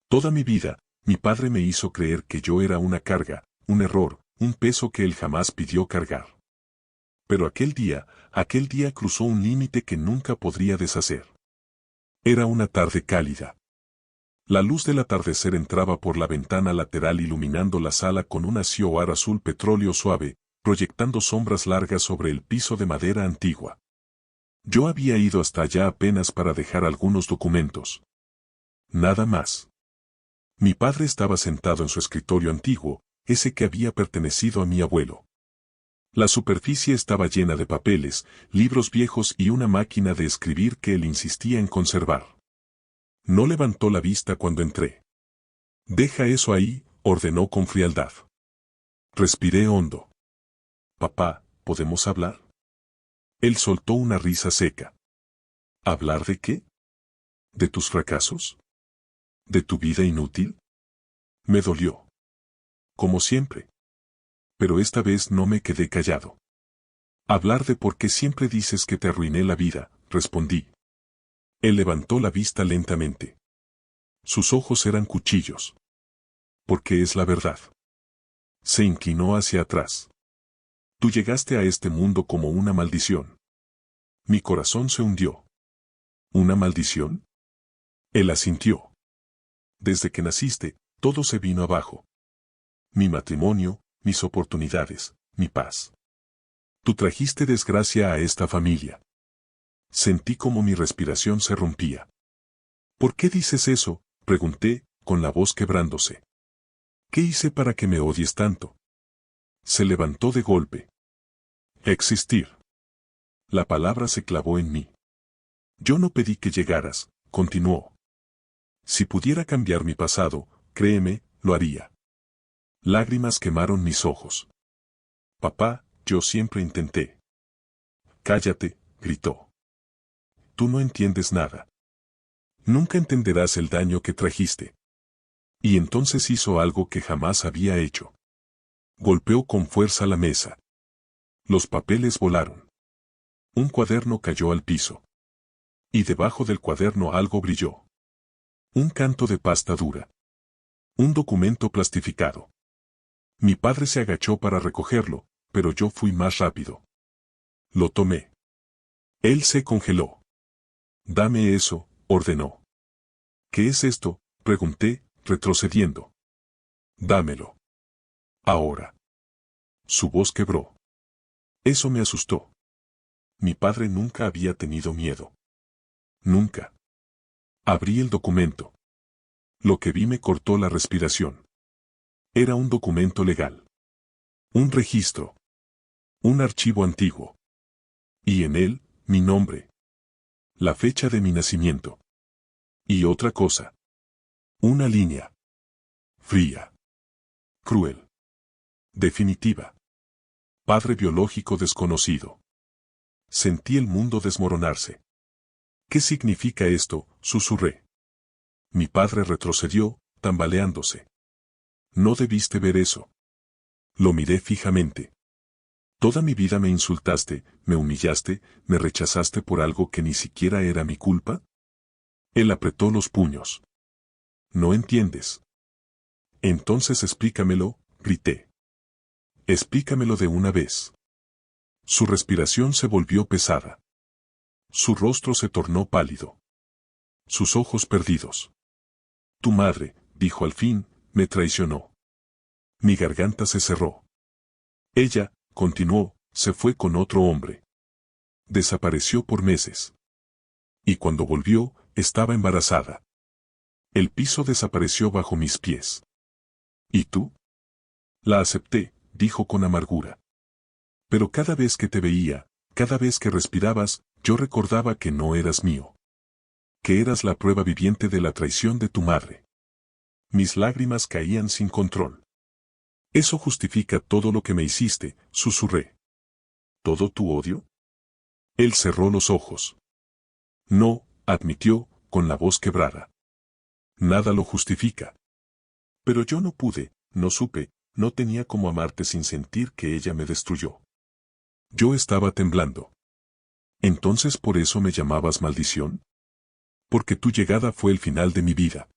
Toda mi vida, mi padre me hizo creer que yo era una carga, un error, un peso que él jamás pidió cargar. Pero aquel día cruzó un límite que nunca podría deshacer. Era una tarde cálida. La luz del atardecer entraba por la ventana lateral iluminando la sala con un azul azul petróleo suave, proyectando sombras largas sobre el piso de madera antigua. Yo había ido hasta allá apenas para dejar algunos documentos. Nada más. Mi padre estaba sentado en su escritorio antiguo, ese que había pertenecido a mi abuelo. La superficie estaba llena de papeles, libros viejos y una máquina de escribir que él insistía en conservar. No levantó la vista cuando entré. «Deja eso ahí», ordenó con frialdad. Respiré hondo. «Papá, ¿podemos hablar?» Él soltó una risa seca. ¿Hablar de qué? ¿De tus fracasos? ¿De tu vida inútil? Me dolió. Como siempre. Pero esta vez no me quedé callado. «Hablar de por qué siempre dices que te arruiné la vida», respondí. Él levantó la vista lentamente. Sus ojos eran cuchillos. «Porque es la verdad». Se inclinó hacia atrás. «Tú llegaste a este mundo como una maldición». Mi corazón se hundió. ¿Una maldición? Él asintió. «Desde que naciste, todo se vino abajo. Mi matrimonio, mis oportunidades, mi paz. Tú trajiste desgracia a esta familia». Sentí como mi respiración se rompía. «¿Por qué dices eso?», pregunté, con la voz quebrándose. «¿Qué hice para que me odies tanto?». Se levantó de golpe. «Existir». La palabra se clavó en mí. «Yo no pedí que llegaras», continuó. «Si pudiera cambiar mi pasado, créeme, lo haría». Lágrimas quemaron mis ojos. «Papá, yo siempre intenté». «Cállate», gritó. «Tú no entiendes nada. Nunca entenderás el daño que trajiste». Y entonces hizo algo que jamás había hecho. Golpeó con fuerza la mesa. Los papeles volaron. Un cuaderno cayó al piso. Y debajo del cuaderno algo brilló. Un canto de pasta dura. Un documento plastificado. Mi padre se agachó para recogerlo, pero yo fui más rápido. Lo tomé. Él se congeló. «Dame eso», ordenó. «¿Qué es esto?», pregunté, retrocediendo. «Dámelo. Ahora». Su voz quebró. Eso me asustó. Mi padre nunca había tenido miedo. Nunca. Abrí el documento. Lo que vi me cortó la respiración. Era un documento legal. Un registro. Un archivo antiguo. Y en él, mi nombre. La fecha de mi nacimiento. Y otra cosa. Una línea. Fría. Cruel. Definitiva. Padre biológico desconocido. Sentí el mundo desmoronarse. «¿Qué significa esto?», susurré. Mi padre retrocedió, tambaleándose. «No debiste ver eso». Lo miré fijamente. «Toda mi vida me insultaste, me humillaste, me rechazaste por algo que ni siquiera era mi culpa». Él apretó los puños. «¿No entiendes?». «Entonces explícamelo», grité. «Explícamelo de una vez». Su respiración se volvió pesada. Su rostro se tornó pálido. Sus ojos perdidos. «Tu madre», dijo al fin, «me traicionó». Mi garganta se cerró. «Ella», continuó, «se fue con otro hombre. Desapareció por meses. Y cuando volvió, estaba embarazada. El piso desapareció bajo mis pies». «¿Y tú?». «La acepté», dijo con amargura. «Pero cada vez que te veía, cada vez que respirabas, yo recordaba que no eras mío. Que eras la prueba viviente de la traición de tu madre». Mis lágrimas caían sin control. «Eso justifica todo lo que me hiciste», susurré. «¿Todo tu odio?». Él cerró los ojos. «No», admitió, con la voz quebrada. «Nada lo justifica». «Pero yo no pude, no supe, no tenía cómo amarte sin sentir que ella me destruyó». Yo estaba temblando. «¿Entonces por eso me llamabas maldición?». «Porque tu llegada fue el final de mi vida».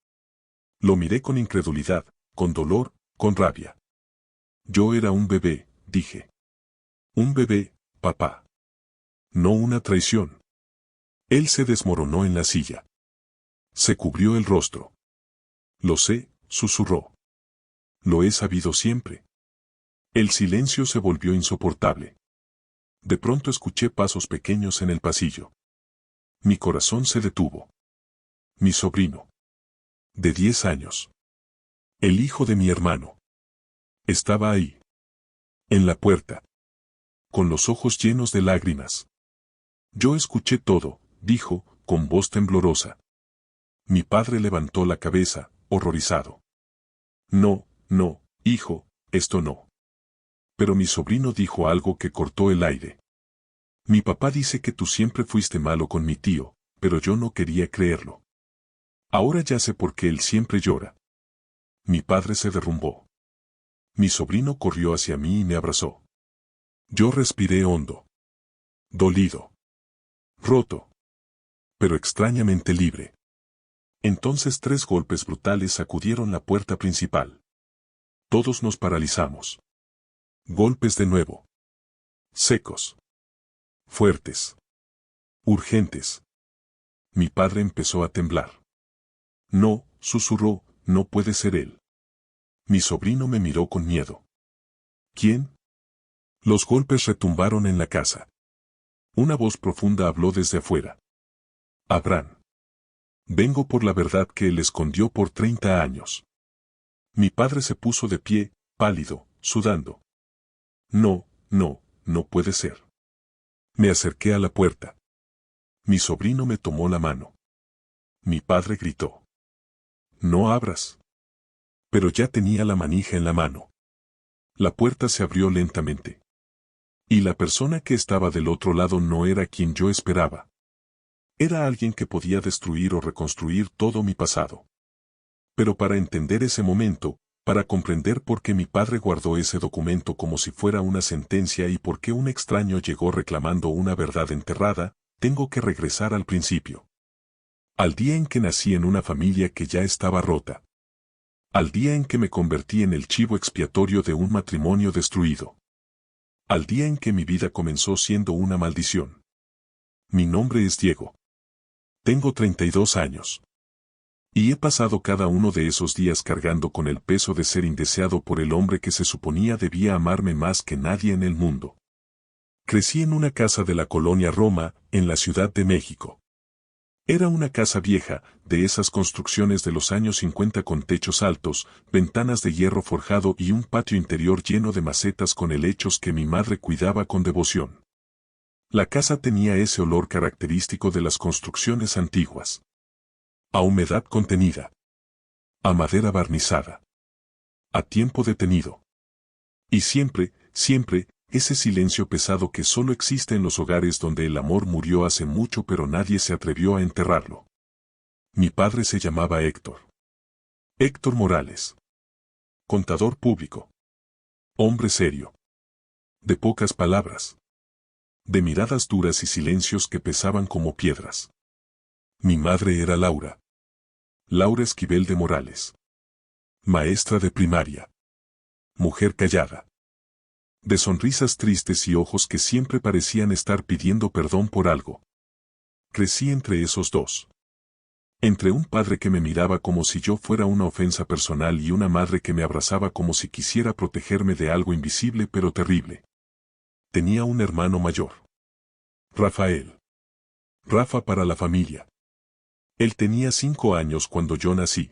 Lo miré con incredulidad, con dolor, con rabia. Yo era un bebé, dije. Un bebé, papá. No una traición. Él se desmoronó en la silla. Se cubrió el rostro. Lo sé, susurró. Lo he sabido siempre. El silencio se volvió insoportable. De pronto escuché pasos pequeños en el pasillo. Mi corazón se detuvo. Mi sobrino. De 10 años. El hijo de mi hermano. Estaba ahí. En la puerta. Con los ojos llenos de lágrimas. Yo escuché todo, dijo, con voz temblorosa. Mi padre levantó la cabeza, horrorizado. No, no, hijo, esto no. Pero mi sobrino dijo algo que cortó el aire. Mi papá dice que tú siempre fuiste malo con mi tío, pero yo no quería creerlo. Ahora ya sé por qué él siempre llora. Mi padre se derrumbó. Mi sobrino corrió hacia mí y me abrazó. Yo respiré hondo. Dolido. Roto. Pero extrañamente libre. Entonces 3 golpes brutales sacudieron la puerta principal. Todos nos paralizamos. Golpes de nuevo. Secos. Fuertes. Urgentes. Mi padre empezó a temblar. No, susurró, no puede ser él. Mi sobrino me miró con miedo. ¿Quién? Los golpes retumbaron en la casa. Una voz profunda habló desde afuera. Abraham. Vengo por la verdad que él escondió por 30 años. Mi padre se puso de pie, pálido, sudando. No, no, no puede ser. Me acerqué a la puerta. Mi sobrino me tomó la mano. Mi padre gritó. No abras. Pero ya tenía la manija en la mano. La puerta se abrió lentamente. Y la persona que estaba del otro lado no era quien yo esperaba. Era alguien que podía destruir o reconstruir todo mi pasado. Pero para entender ese momento, para comprender por qué mi padre guardó ese documento como si fuera una sentencia y por qué un extraño llegó reclamando una verdad enterrada, tengo que regresar al principio. Al día en que nací en una familia que ya estaba rota. Al día en que me convertí en el chivo expiatorio de un matrimonio destruido. Al día en que mi vida comenzó siendo una maldición. Mi nombre es Diego. Tengo 32 años. Y he pasado cada uno de esos días cargando con el peso de ser indeseado por el hombre que se suponía debía amarme más que nadie en el mundo. Crecí en una casa de la colonia Roma, en la Ciudad de México. Era una casa vieja, de esas construcciones de los años 50 con techos altos, ventanas de hierro forjado y un patio interior lleno de macetas con helechos que mi madre cuidaba con devoción. La casa tenía ese olor característico de las construcciones antiguas. A humedad contenida. A madera barnizada. A tiempo detenido. Y siempre, siempre, ese silencio pesado que solo existe en los hogares donde el amor murió hace mucho pero nadie se atrevió a enterrarlo. Mi padre se llamaba Héctor. Héctor Morales. Contador público. Hombre serio. De pocas palabras. De miradas duras y silencios que pesaban como piedras. Mi madre era Laura. Laura Esquivel de Morales. Maestra de primaria. Mujer callada. De sonrisas tristes y ojos que siempre parecían estar pidiendo perdón por algo. Crecí entre esos dos. Entre un padre que me miraba como si yo fuera una ofensa personal y una madre que me abrazaba como si quisiera protegerme de algo invisible pero terrible. Tenía un hermano mayor. Rafael. Rafa para la familia. Él tenía 5 años cuando yo nací.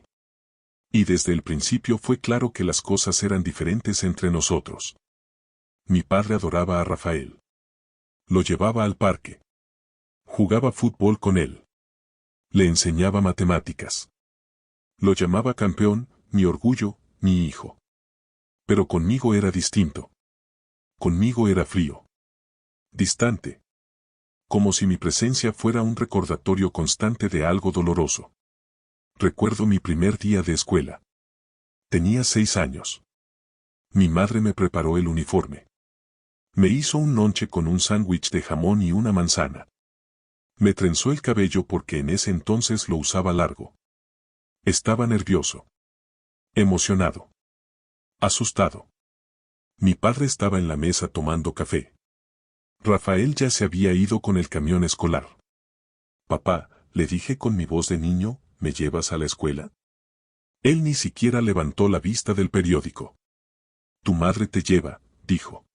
Y desde el principio fue claro que las cosas eran diferentes entre nosotros. Mi padre adoraba a Rafael. Lo llevaba al parque. Jugaba fútbol con él. Le enseñaba matemáticas. Lo llamaba campeón, mi orgullo, mi hijo. Pero conmigo era distinto. Conmigo era frío. Distante. Como si mi presencia fuera un recordatorio constante de algo doloroso. Recuerdo mi primer día de escuela. Tenía 6 años. Mi madre me preparó el uniforme. Me hizo un lonche con un sándwich de jamón y una manzana. Me trenzó el cabello porque en ese entonces lo usaba largo. Estaba nervioso. Emocionado. Asustado. Mi padre estaba en la mesa tomando café. Rafael ya se había ido con el camión escolar. Papá, le dije con mi voz de niño, ¿me llevas a la escuela? Él ni siquiera levantó la vista del periódico. Tu madre te lleva, dijo.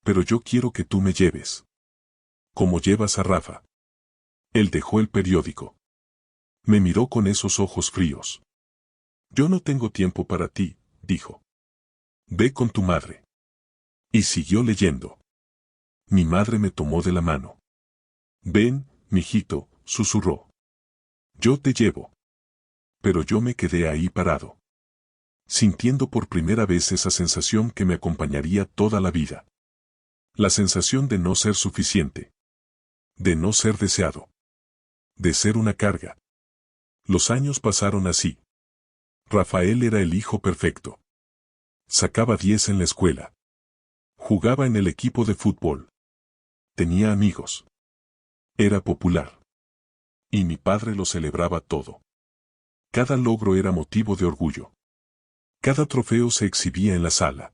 Pero yo quiero que tú me lleves. ¿Cómo llevas a Rafa? Él dejó el periódico. Me miró con esos ojos fríos. Yo no tengo tiempo para ti, dijo. Ve con tu madre. Y siguió leyendo. Mi madre me tomó de la mano. Ven, mijito, susurró. Yo te llevo. Pero yo me quedé ahí parado, sintiendo por primera vez esa sensación que me acompañaría toda la vida. La sensación de no ser suficiente. De no ser deseado. De ser una carga. Los años pasaron así. Rafael era el hijo perfecto. Sacaba 10 en la escuela. Jugaba en el equipo de fútbol. Tenía amigos. Era popular. Y mi padre lo celebraba todo. Cada logro era motivo de orgullo. Cada trofeo se exhibía en la sala.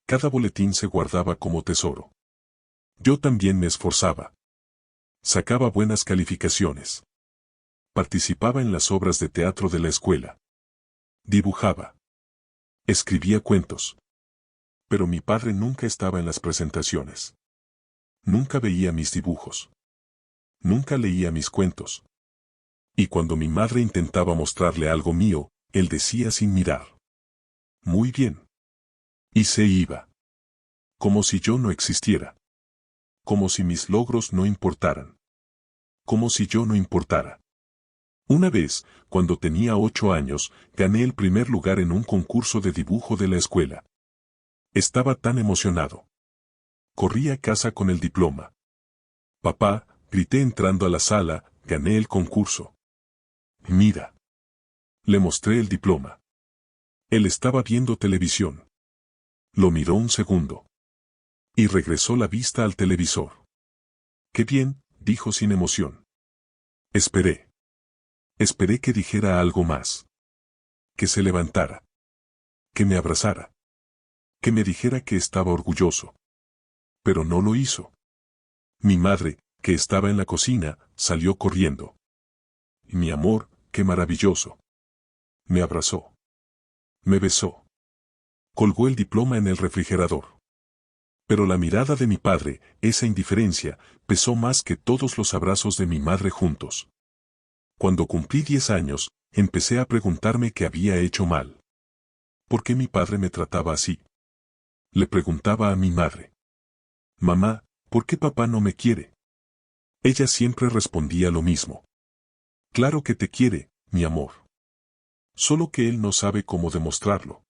Cada boletín se guardaba como tesoro. Yo también me esforzaba. Sacaba buenas calificaciones. Participaba en las obras de teatro de la escuela. Dibujaba. Escribía cuentos. Pero mi padre nunca estaba en las presentaciones. Nunca veía mis dibujos. Nunca leía mis cuentos. Y cuando mi madre intentaba mostrarle algo mío, él decía sin mirar. Muy bien. Y se iba. Como si yo no existiera. Como si mis logros no importaran. Como si yo no importara. Una vez, cuando tenía 8 años, gané el primer lugar en un concurso de dibujo de la escuela. Estaba tan emocionado. Corrí a casa con el diploma. Papá, grité entrando a la sala, gané el concurso. Mira. Le mostré el diploma. Él estaba viendo televisión. Lo miró un segundo. Y regresó la vista al televisor. Qué bien, dijo sin emoción. Esperé. Esperé que dijera algo más. Que se levantara. Que me abrazara. Que me dijera que estaba orgulloso. Pero no lo hizo. Mi madre, que estaba en la cocina, salió corriendo. Mi amor, qué maravilloso. Me abrazó. Me besó. Colgó el diploma en el refrigerador. Pero la mirada de mi padre, esa indiferencia, pesó más que todos los abrazos de mi madre juntos. Cuando cumplí 10 años, empecé a preguntarme qué había hecho mal. ¿Por qué mi padre me trataba así? Le preguntaba a mi madre. Mamá, ¿por qué papá no me quiere? Ella siempre respondía lo mismo. Claro que te quiere, mi amor. Solo que él no sabe cómo demostrarlo.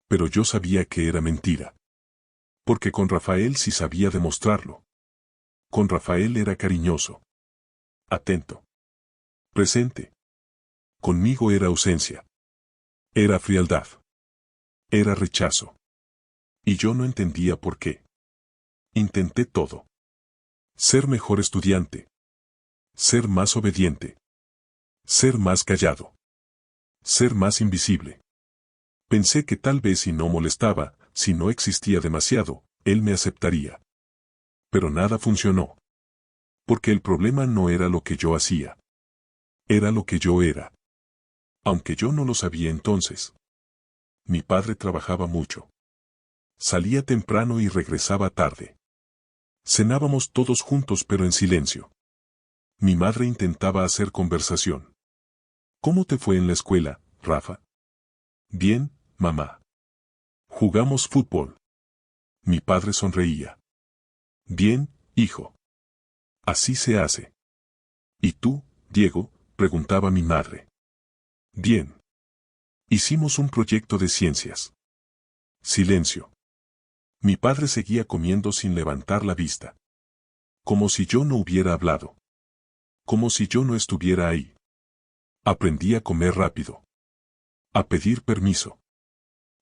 Pero yo sabía que era mentira. Porque con Rafael sí sabía demostrarlo. Con Rafael era cariñoso. Atento. Presente. Conmigo era ausencia. Era frialdad. Era rechazo. Y yo no entendía por qué. Intenté todo. Ser mejor estudiante. Ser más obediente. Ser más callado. Ser más invisible. Pensé que tal vez si no molestaba, si no existía demasiado, él me aceptaría. Pero nada funcionó. Porque el problema no era lo que yo hacía. Era lo que yo era. Aunque yo no lo sabía entonces. Mi padre trabajaba mucho. Salía temprano y regresaba tarde. Cenábamos todos juntos pero en silencio. Mi madre intentaba hacer conversación. ¿Cómo te fue en la escuela, Rafa? Bien, mamá. Jugamos fútbol. Mi padre sonreía. Bien, hijo. Así se hace. ¿Y tú, Diego? Preguntaba mi madre. Bien. Hicimos un proyecto de ciencias. Silencio. Mi padre seguía comiendo sin levantar la vista. Como si yo no hubiera hablado. Como si yo no estuviera ahí. Aprendí a comer rápido. A pedir permiso.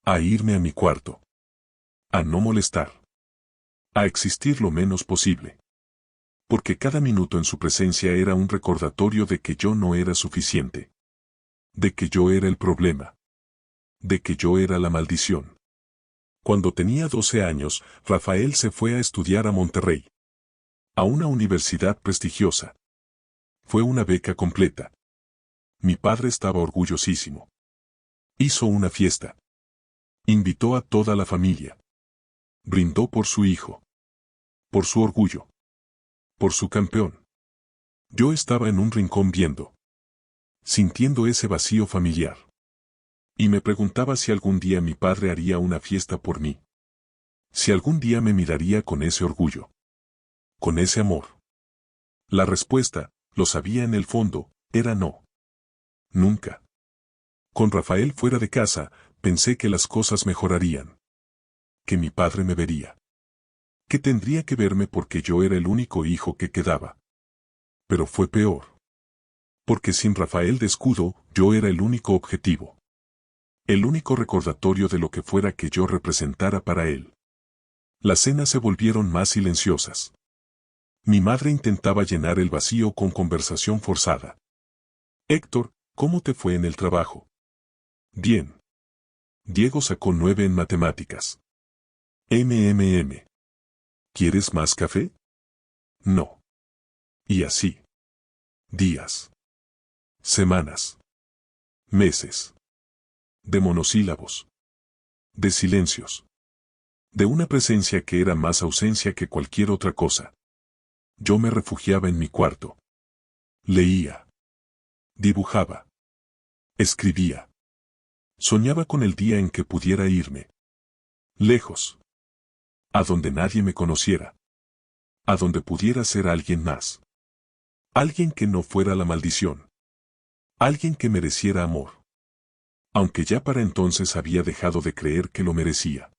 A irme a mi cuarto. A no molestar. A existir lo menos posible. Porque cada minuto en su presencia era un recordatorio de que yo no era suficiente. De que yo era el problema. de que yo era la maldición. Cuando tenía 12 años, Rafael se fue a estudiar a Monterrey, a una universidad prestigiosa. Fue una beca completa. Mi padre estaba orgullosísimo. Hizo una fiesta. Invitó a toda la familia. Brindó por su hijo. Por su orgullo. Por su campeón. Yo estaba en un rincón viendo. Sintiendo ese vacío familiar. Y me preguntaba si algún día mi padre haría una fiesta por mí. Si algún día me miraría con ese orgullo. Con ese amor. La respuesta, lo sabía en el fondo, era no. Nunca. Con Rafael fuera de casa, pensé que las cosas mejorarían. Que mi padre me vería. Que tendría que verme porque yo era el único hijo que quedaba. Pero fue peor. Porque sin Rafael de escudo, yo era el único objetivo. El único recordatorio de lo que fuera que yo representara para él. Las cenas se volvieron más silenciosas. Mi madre intentaba llenar el vacío con conversación forzada. Héctor, ¿cómo te fue en el trabajo? Bien. Diego sacó 9 en matemáticas. MMM. ¿Quieres más café? No. Y así. Días. Semanas. Meses. De monosílabos. De silencios. De una presencia que era más ausencia que cualquier otra cosa. Yo me refugiaba en mi cuarto. Leía. Dibujaba. Escribía. Soñaba con el día en que pudiera irme. Lejos. A donde nadie me conociera. A donde pudiera ser alguien más. Alguien que no fuera la maldición. Alguien que mereciera amor. Aunque ya para entonces había dejado de creer que lo merecía.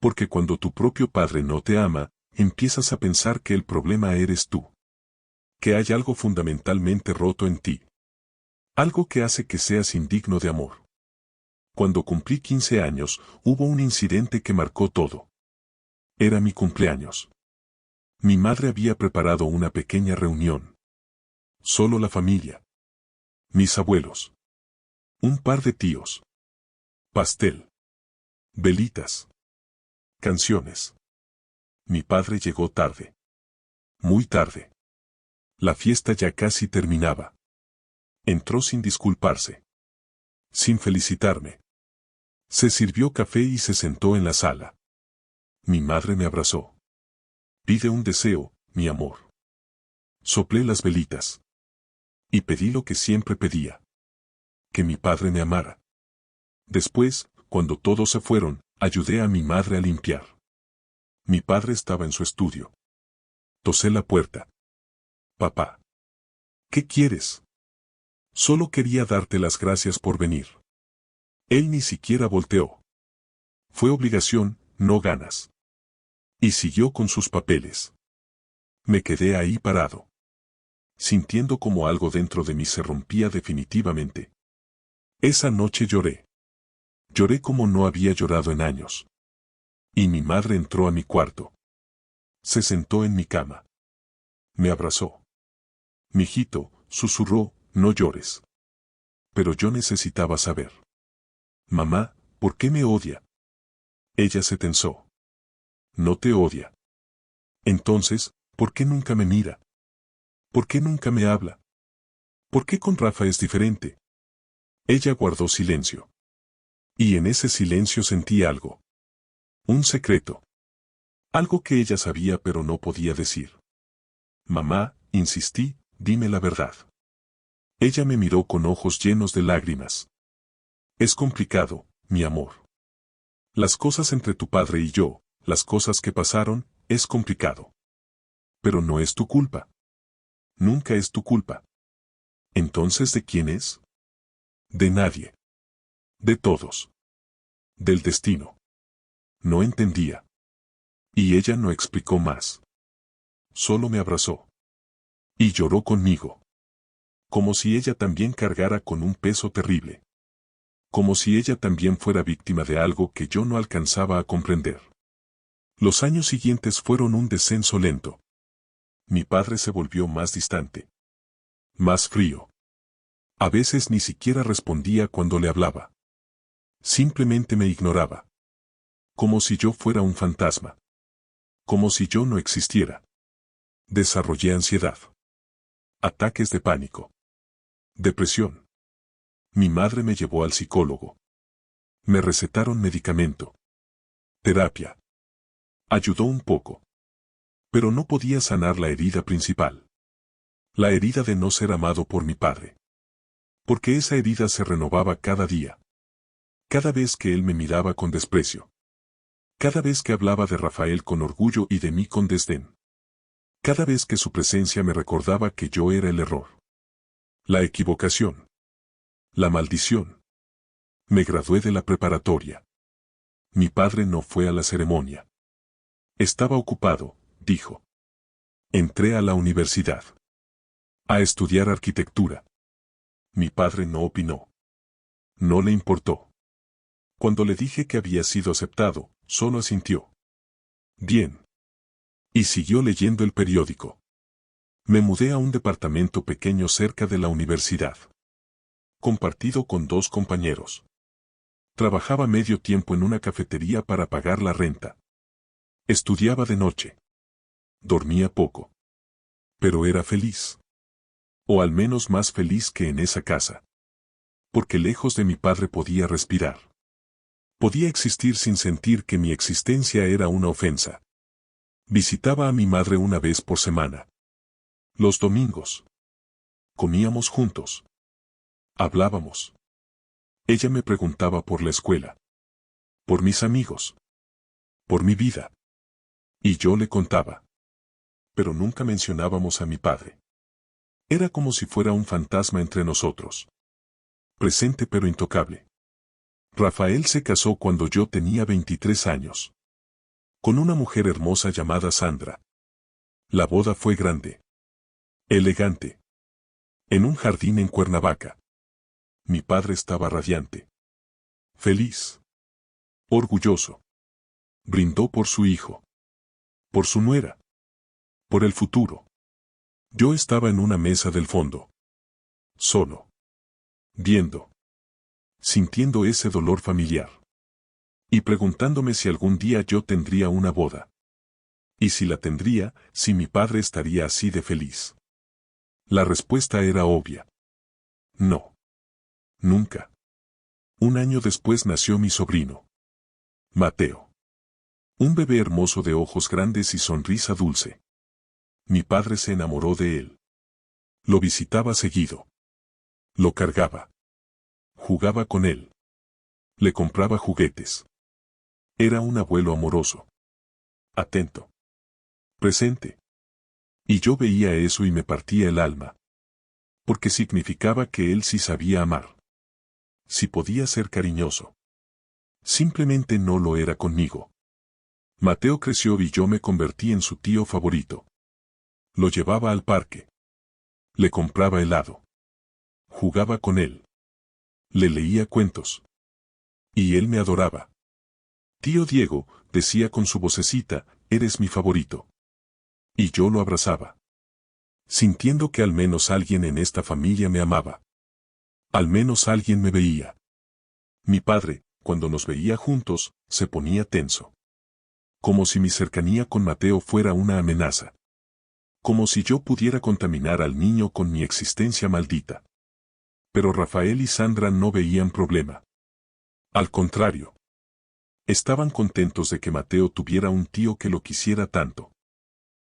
Porque cuando tu propio padre no te ama, empiezas a pensar que el problema eres tú. Que hay algo fundamentalmente roto en ti. Algo que hace que seas indigno de amor. Cuando cumplí 15 años, hubo un incidente que marcó todo. Era mi cumpleaños. Mi madre había preparado una pequeña reunión. Solo la familia. Mis abuelos. Un par de tíos. Pastel. Velitas. Canciones. Mi padre llegó tarde. Muy tarde. La fiesta ya casi terminaba. Entró sin disculparse. Sin felicitarme. Se sirvió café y se sentó en la sala. Mi madre me abrazó. Pide un deseo, mi amor. Soplé las velitas. Y pedí lo que siempre pedía. Que mi padre me amara. Después, cuando todos se fueron, ayudé a mi madre a limpiar. Mi padre estaba en su estudio. Tosé la puerta. Papá. ¿Qué quieres? Solo quería darte las gracias por venir. Él ni siquiera volteó. Fue obligación, no ganas. Y siguió con sus papeles. Me quedé ahí parado. Sintiendo como algo dentro de mí se rompía definitivamente. Esa noche lloré. Lloré como no había llorado en años. Y mi madre entró a mi cuarto. Se sentó en mi cama. Me abrazó. Mijito, susurró, no llores. Pero yo necesitaba saber. Mamá, ¿por qué me odia? Ella se tensó. No te odia. Entonces, ¿por qué nunca me mira? ¿Por qué nunca me habla? ¿Por qué con Rafa es diferente? Ella guardó silencio. Y en ese silencio sentí algo. Un secreto. Algo que ella sabía pero no podía decir. Mamá, insistí, dime la verdad. Ella me miró con ojos llenos de lágrimas. Es complicado, mi amor. Las cosas entre tu padre y yo, las cosas que pasaron, es complicado. Pero no es tu culpa. Nunca es tu culpa. Entonces, ¿de quién es? De nadie. De todos. Del destino. No entendía. Y ella no explicó más. Solo me abrazó. Y lloró conmigo. Como si ella también cargara con un peso terrible. Como si ella también fuera víctima de algo que yo no alcanzaba a comprender. Los años siguientes fueron un descenso lento. Mi padre se volvió más distante. Más frío. A veces ni siquiera respondía cuando le hablaba. Simplemente me ignoraba. Como si yo fuera un fantasma. Como si yo no existiera. Desarrollé ansiedad. Ataques de pánico. Depresión. Mi madre me llevó al psicólogo. Me recetaron medicamento. Terapia. Ayudó un poco. Pero no podía sanar la herida principal. La herida de no ser amado por mi padre. Porque esa herida se renovaba cada día. Cada vez que él me miraba con desprecio. Cada vez que hablaba de Rafael con orgullo y de mí con desdén. Cada vez que su presencia me recordaba que yo era el error. La equivocación. La maldición. Me gradué de la preparatoria. Mi padre no fue a la ceremonia. Estaba ocupado, dijo. Entré a la universidad. A estudiar arquitectura. Mi padre no opinó. No le importó. Cuando le dije que había sido aceptado, solo asintió. Bien. Y siguió leyendo el periódico. Me mudé a un departamento pequeño cerca de la universidad. Compartido con 2 compañeros. Trabajaba medio tiempo en una cafetería para pagar la renta. Estudiaba de noche. Dormía poco. Pero era feliz. O al menos más feliz que en esa casa. Porque lejos de mi padre podía respirar. Podía existir sin sentir que mi existencia era una ofensa. Visitaba a mi madre una vez por semana. Los domingos. Comíamos juntos. Hablábamos. Ella me preguntaba por la escuela. Por mis amigos. Por mi vida. Y yo le contaba. Pero nunca mencionábamos a mi padre. Era como si fuera un fantasma entre nosotros. Presente pero intocable. Rafael se casó cuando yo tenía 23 años. Con una mujer hermosa llamada Sandra. La boda fue grande. Elegante. En un jardín en Cuernavaca. Mi padre estaba radiante. Feliz. Orgulloso. Brindó por su hijo. Por su nuera. Por el futuro. Yo estaba en una mesa del fondo. Solo. Viendo. Sintiendo ese dolor familiar. Y preguntándome si algún día yo tendría una boda. Y si la tendría, si mi padre estaría así de feliz. La respuesta era obvia. No. Nunca. Un año después nació mi sobrino. Mateo. Un bebé hermoso de ojos grandes y sonrisa dulce. Mi padre se enamoró de él. Lo visitaba seguido. Lo cargaba. Jugaba con él. Le compraba juguetes. Era un abuelo amoroso. Atento. Presente. Y yo veía eso y me partía el alma. Porque significaba que él sí sabía amar. Sí podía ser cariñoso. Simplemente no lo era conmigo. Mateo creció y yo me convertí en su tío favorito. Lo llevaba al parque. Le compraba helado. Jugaba con él. Le leía cuentos. Y él me adoraba. Tío Diego, decía con su vocecita, eres mi favorito. Y yo lo abrazaba. Sintiendo que al menos alguien en esta familia me amaba. Al menos alguien me veía. Mi padre, cuando nos veía juntos, se ponía tenso. Como si mi cercanía con Mateo fuera una amenaza. Como si yo pudiera contaminar al niño con mi existencia maldita. Pero Rafael y Sandra no veían problema. Al contrario. Estaban contentos de que Mateo tuviera un tío que lo quisiera tanto.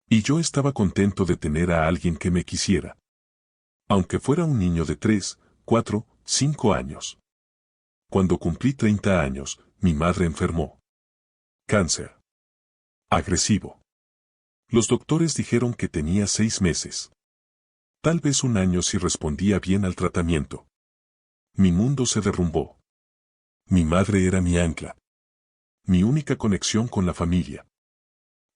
Y yo estaba contento de tener a alguien que me quisiera. Aunque fuera un niño de 3, 4, 5 años. Cuando cumplí 30 años, mi madre enfermó. Cáncer. Agresivo. Los doctores dijeron que tenía 6 meses. Tal vez un año si respondía bien al tratamiento. Mi mundo se derrumbó. Mi madre era mi ancla. Mi única conexión con la familia.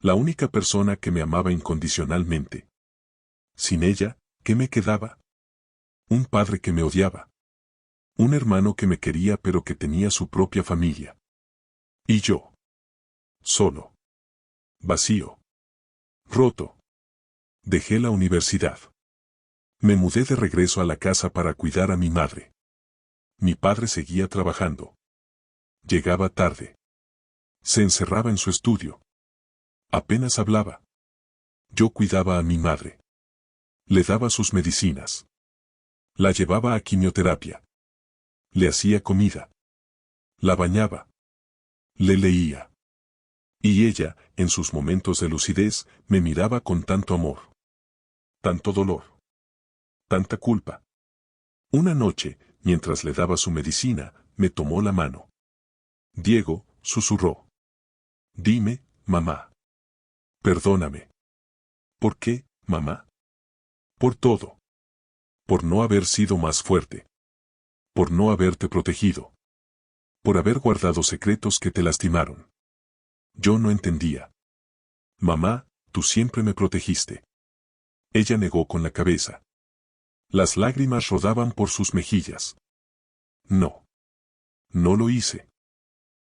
La única persona que me amaba incondicionalmente. Sin ella, ¿qué me quedaba? Un padre que me odiaba. Un hermano que me quería pero que tenía su propia familia. Y yo. Solo. Vacío. Roto. Dejé la universidad. Me mudé de regreso a la casa para cuidar a mi madre. Mi padre seguía trabajando. Llegaba tarde. Se encerraba en su estudio. Apenas hablaba. Yo cuidaba a mi madre. Le daba sus medicinas. La llevaba a quimioterapia. Le hacía comida. La bañaba. Le leía. Y ella, en sus momentos de lucidez, me miraba con tanto amor. Tanto dolor. Tanta culpa. Una noche, mientras le daba su medicina, me tomó la mano. Diego, susurró. Dime, mamá. Perdóname. ¿Por qué, mamá? Por todo. Por no haber sido más fuerte. Por no haberte protegido. Por haber guardado secretos que te lastimaron. Yo no entendía. Mamá, tú siempre me protegiste. Ella negó con la cabeza. Las lágrimas rodaban por sus mejillas. No. No lo hice.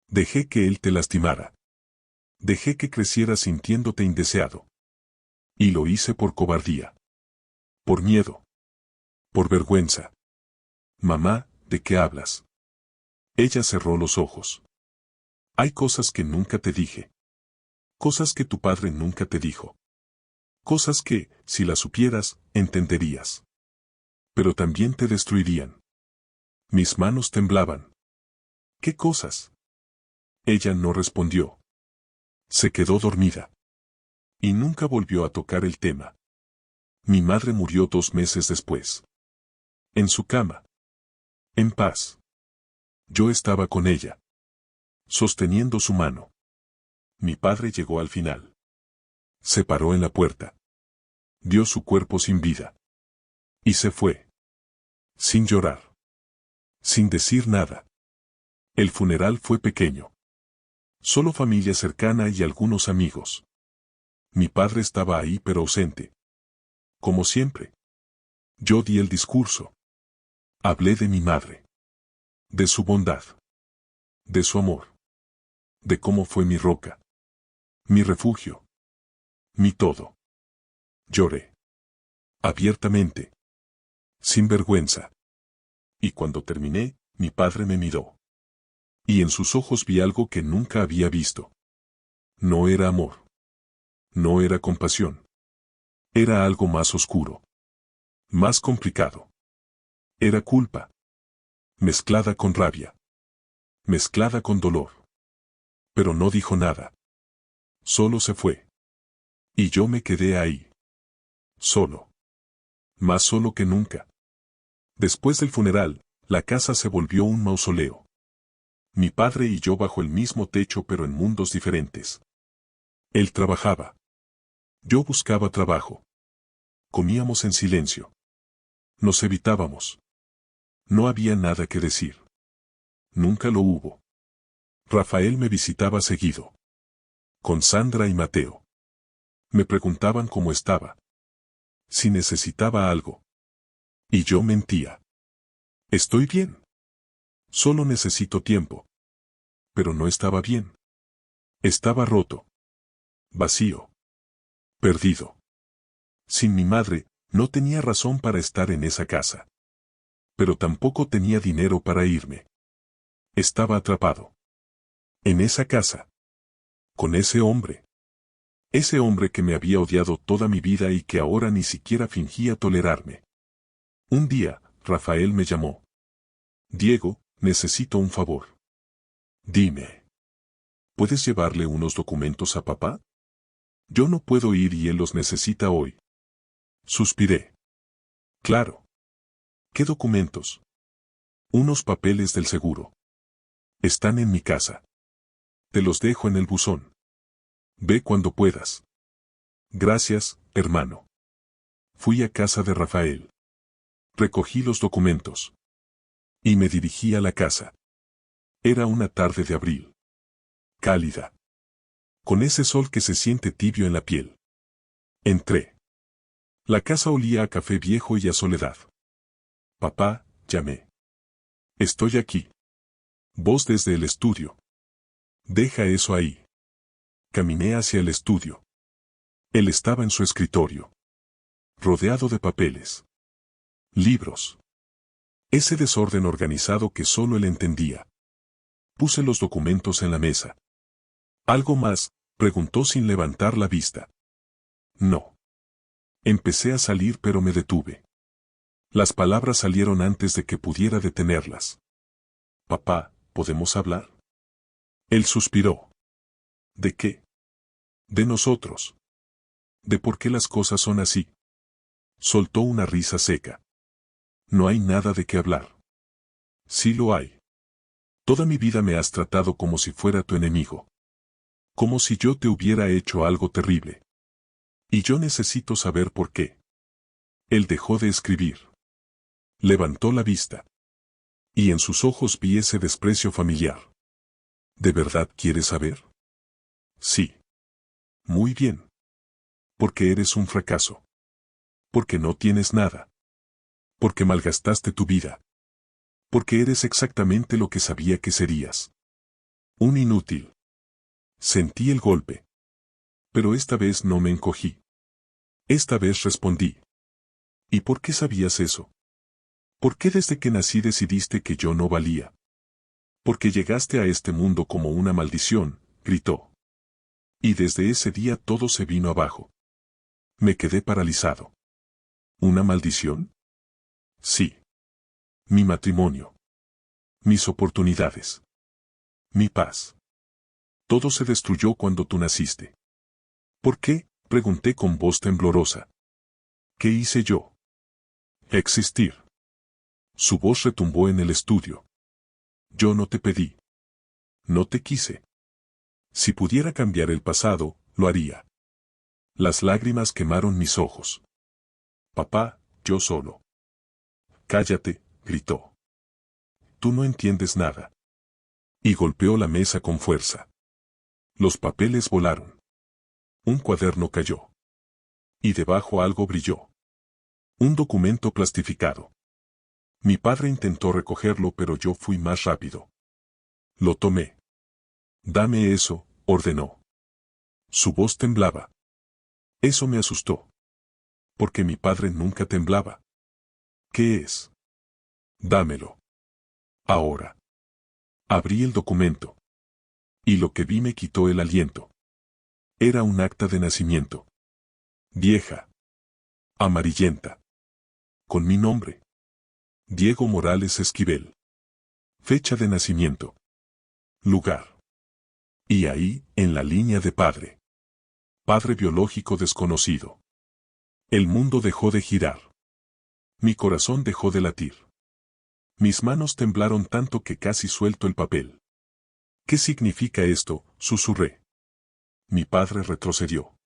Dejé que él te lastimara. Dejé que creciera sintiéndote indeseado. Y lo hice por cobardía. Por miedo. Por vergüenza. Mamá, ¿de qué hablas? Ella cerró los ojos. Hay cosas que nunca te dije. Cosas que tu padre nunca te dijo. Cosas que, si las supieras, entenderías. Pero también te destruirían. Mis manos temblaban. ¿Qué cosas? Ella no respondió. Se quedó dormida. Y nunca volvió a tocar el tema. Mi madre murió 2 meses después. En su cama. En paz. Yo estaba con ella. Sosteniendo su mano. Mi padre llegó al final. Se paró en la puerta. Dio su cuerpo sin vida. Y se fue. Sin llorar. Sin decir nada. El funeral fue pequeño. Solo familia cercana y algunos amigos. Mi padre estaba ahí pero ausente. Como siempre. Yo di el discurso. Hablé de mi madre. De su bondad. De su amor. De cómo fue mi roca. Mi refugio. Mi todo. Lloré. Abiertamente. Sin vergüenza. Y cuando terminé, mi padre me miró. Y en sus ojos vi algo que nunca había visto. No era amor. No era compasión. Era algo más oscuro. Más complicado. Era culpa. Mezclada con rabia. Mezclada con dolor. Pero no dijo nada. Solo se fue. Y yo me quedé ahí. Solo. Más solo que nunca. Después del funeral, la casa se volvió un mausoleo. Mi padre y yo bajo el mismo techo pero en mundos diferentes. Él trabajaba. Yo buscaba trabajo. Comíamos en silencio. Nos evitábamos. No había nada que decir. Nunca lo hubo. Rafael me visitaba seguido. Con Sandra y Mateo. Me preguntaban cómo estaba. Si necesitaba algo. Y yo mentía. Estoy bien. Solo necesito tiempo. Pero no estaba bien. Estaba roto. Vacío. Perdido. Sin mi madre, no tenía razón para estar en esa casa. Pero tampoco tenía dinero para irme. Estaba atrapado. En esa casa. Con ese hombre. Ese hombre que me había odiado toda mi vida y que ahora ni siquiera fingía tolerarme. Un día, Rafael me llamó. Diego, necesito un favor. Dime. ¿Puedes llevarle unos documentos a papá? Yo no puedo ir y él los necesita hoy. Suspiré. Claro. ¿Qué documentos? Unos papeles del seguro. Están en mi casa. Te los dejo en el buzón. Ve cuando puedas. Gracias, hermano. Fui a casa de Rafael. Recogí los documentos. Y me dirigí a la casa. Era una tarde de abril. Cálida. Con ese sol que se siente tibio en la piel. Entré. La casa olía a café viejo y a soledad. Papá, llamé. Estoy aquí. Voz desde el estudio. Deja eso ahí. Caminé hacia el estudio. Él estaba en su escritorio. Rodeado de papeles. Libros. Ese desorden organizado que solo él entendía. Puse los documentos en la mesa. ¿Algo más?, preguntó sin levantar la vista. No. Empecé a salir pero me detuve. Las palabras salieron antes de que pudiera detenerlas. Papá, ¿podemos hablar? Él suspiró. ¿De qué? De nosotros. ¿De por qué las cosas son así? Soltó una risa seca. No hay nada de qué hablar. Sí lo hay. Toda mi vida me has tratado como si fuera tu enemigo. Como si yo te hubiera hecho algo terrible. Y yo necesito saber por qué. Él dejó de escribir. Levantó la vista. Y en sus ojos vi ese desprecio familiar. ¿De verdad quieres saber? Sí. Muy bien. Porque eres un fracaso. Porque no tienes nada. Porque malgastaste tu vida. Porque eres exactamente lo que sabía que serías. Un inútil. Sentí el golpe. Pero esta vez no me encogí. Esta vez respondí. ¿Y por qué sabías eso? ¿Por qué desde que nací decidiste que yo no valía? Porque llegaste a este mundo como una maldición, gritó. Y desde ese día todo se vino abajo. Me quedé paralizado. ¿Una maldición? Sí. Mi matrimonio. Mis oportunidades. Mi paz. Todo se destruyó cuando tú naciste. ¿Por qué?, pregunté con voz temblorosa. ¿Qué hice yo? Existir. Su voz retumbó en el estudio. Yo no te pedí. No te quise. Si pudiera cambiar el pasado, lo haría. Las lágrimas quemaron mis ojos. Papá, yo solo. Cállate, gritó. Tú no entiendes nada. Y golpeó la mesa con fuerza. Los papeles volaron. Un cuaderno cayó. Y debajo algo brilló. Un documento plastificado. Mi padre intentó recogerlo pero yo fui más rápido. Lo tomé. Dame eso, ordenó. Su voz temblaba. Eso me asustó. Porque mi padre nunca temblaba. ¿Qué es? Dámelo. Ahora. Abrí el documento. Y lo que vi me quitó el aliento. Era un acta de nacimiento. Vieja. Amarillenta. Con mi nombre. Diego Morales Esquivel. Fecha de nacimiento. Lugar. Y ahí, en la línea de padre. Padre biológico desconocido. El mundo dejó de girar. Mi corazón dejó de latir. Mis manos temblaron tanto que casi suelto el papel. ¿Qué significa esto?, susurré. Mi padre retrocedió.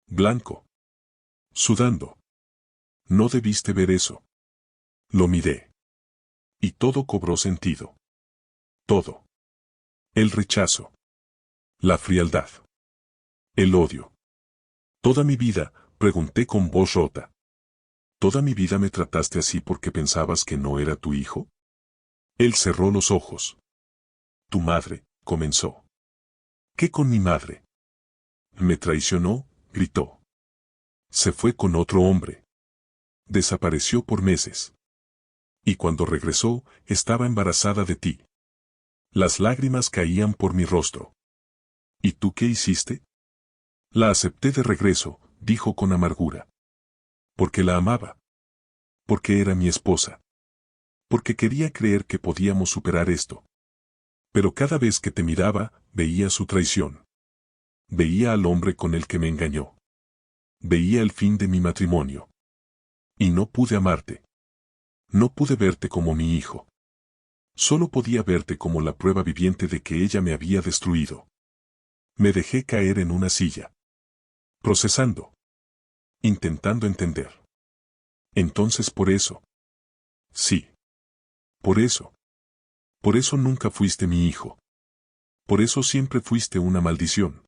Blanco. Sudando. No debiste ver eso. Lo miré. Y todo cobró sentido. Todo. El rechazo. La frialdad. El odio. Toda mi vida, pregunté con voz rota. ¿Toda mi vida me trataste así porque pensabas que no era tu hijo? Él cerró los ojos. Tu madre, comenzó. ¿Qué con mi madre? Me traicionó, gritó. Se fue con otro hombre. Desapareció por meses. Y cuando regresó, estaba embarazada de ti. Las lágrimas caían por mi rostro. ¿Y tú qué hiciste? La acepté de regreso, dijo con amargura. Porque la amaba. Porque era mi esposa. Porque quería creer que podíamos superar esto. Pero cada vez que te miraba, veía su traición. Veía al hombre con el que me engañó. Veía el fin de mi matrimonio. Y no pude amarte. No pude verte como mi hijo. Solo podía verte como la prueba viviente de que ella me había destruido. Me dejé caer en una silla. Procesando. Intentando entender. Entonces por eso. Sí. Por eso. Por eso nunca fuiste mi hijo. Por eso siempre fuiste una maldición.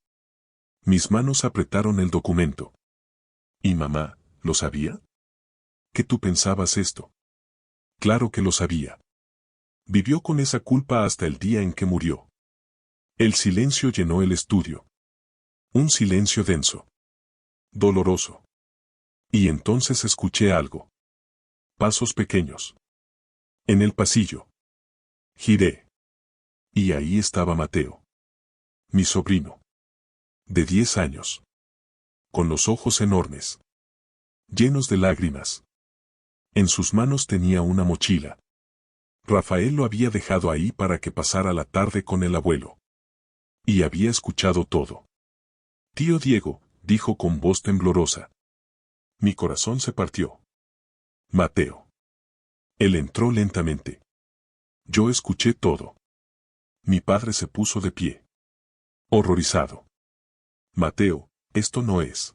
Mis manos apretaron el documento. ¿Y mamá, lo sabía? ¿Que tú pensabas esto? Claro que lo sabía. Vivió con esa culpa hasta el día en que murió. El silencio llenó el estudio. Un silencio denso. Doloroso. Y entonces escuché algo. Pasos pequeños. En el pasillo. Giré. Y ahí estaba Mateo. Mi sobrino. De 10 años. Con los ojos enormes. Llenos de lágrimas. En sus manos tenía una mochila. Rafael lo había dejado ahí para que pasara la tarde con el abuelo. Y había escuchado todo. Tío Diego, dijo con voz temblorosa. Mi corazón se partió. Mateo. Él entró lentamente. Yo escuché todo. Mi padre se puso de pie. Horrorizado. Mateo, esto no es.